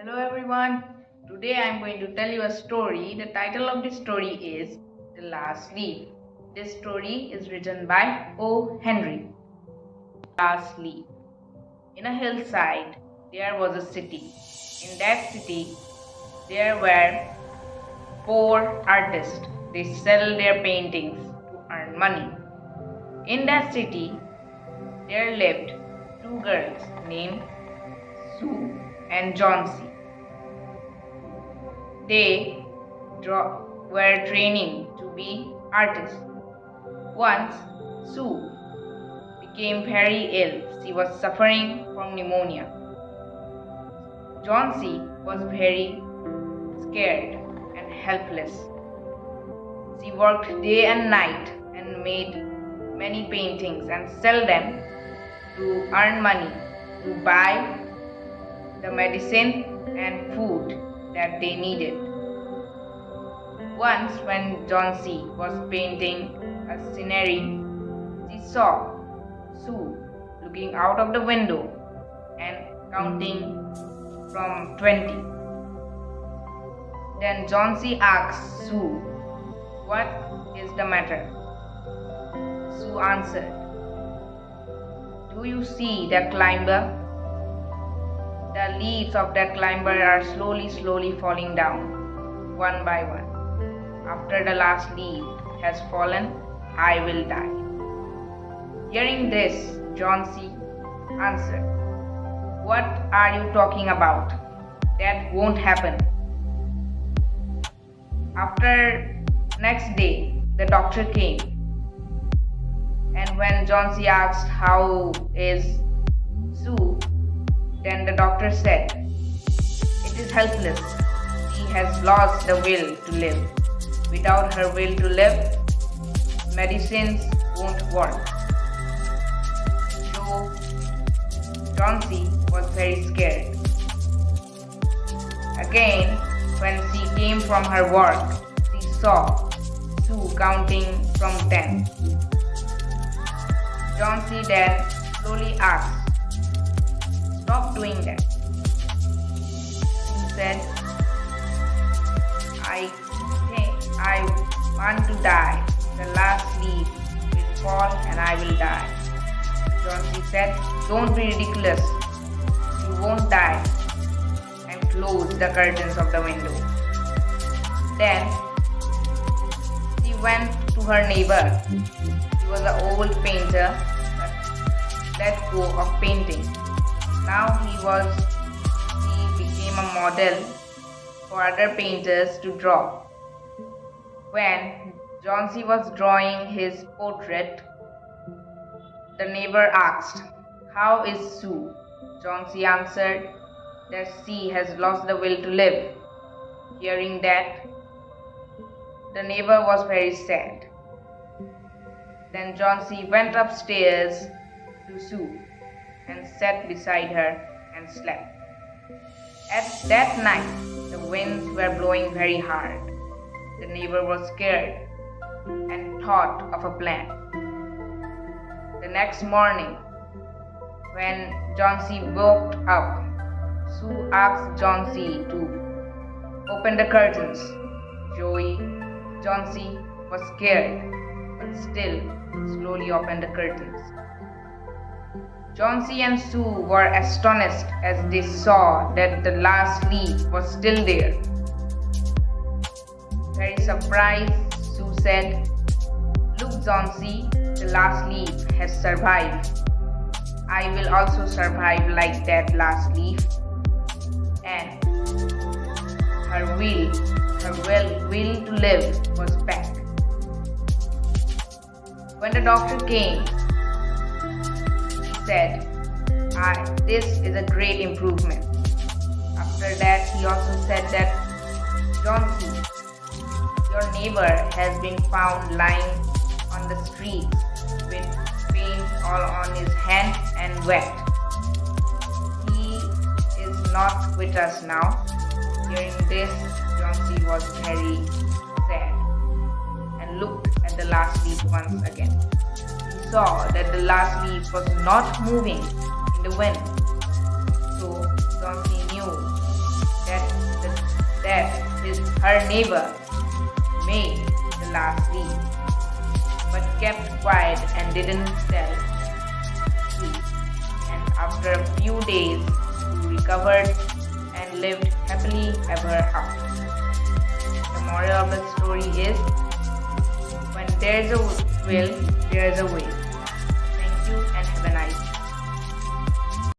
Hello everyone. Today I am going to tell you a story. The title of the story is The Last Leaf. This story is written by O. Henry. Last Leaf. In a hillside there was a city. In that city there were 4 artists. They sell their paintings to earn money. In that city there lived 2 girls named Sue and Johnsy. They were training to be artists. Once Sue became very ill. She was suffering from pneumonia. Johnsy was very scared and helpless. She worked day and night and made many paintings and sell them to earn money to buy the medicine and food that they needed. Once when Johnsy was painting a scenery, she saw Sue looking out of the window and counting from 20. Then Johnsy asked Sue, "What is the matter?" Sue answered, "Do you see that climber? The leaves of that climber are slowly falling down, one by one. After the last leaf has fallen, I will die." Hearing this, Johnsy answered, "What are you talking about? That won't happen." After next day, the doctor came, and when Johnsy asked how is Sue, then the doctor said, "It is helpless. She has lost the will to live. Without her will to live, medicines won't work." So Johnsy was very scared. Again, when she came from her work, she saw Sue counting from 10. Johnsy then slowly asked, "Stop doing that." Sue said, "I think I want to die. The last leaf will fall and I will die." Johnsy said, "Don't be ridiculous. You won't die," and closed the curtains of the window. Then she went to her neighbor. He was an old painter but let go of painting. Now he became a model for other painters to draw. When Johnsy was drawing his portrait, the neighbor asked, "How is Sue?" Johnsy answered that she has lost the will to live. Hearing that, the neighbor was very sad. Then Johnsy went upstairs to Sue and sat beside her and slept. At that night, the winds were blowing very hard. The neighbor was scared and thought of a plan. The next morning, when Johnsy woke up, Sue asked Johnsy to open the curtains. Johnsy was scared, but still slowly opened the curtains. Johnsy and Sue were astonished as they saw that the last leaf was still there. Very surprised, Sue said, "Look, Johnsy, the last leaf has survived. I will also survive like that last leaf." And her will to live was back. When the doctor came, he said, "This is a great improvement." After that, he also said that, "Johnsy, your neighbor has been found lying on the street with paint all on his hand and wet. He is not with us now." Hearing this, Johnsy was very sad and looked at the last leaf once again. He saw that the last leaf was not moving in the wind. So Johnsy knew her neighbor made the last leaf, but kept quiet and didn't tell Tree. And after a few days, he recovered and lived happily ever after. The moral of the story is, when there's a will, there's a way. Thank you and have a nice day.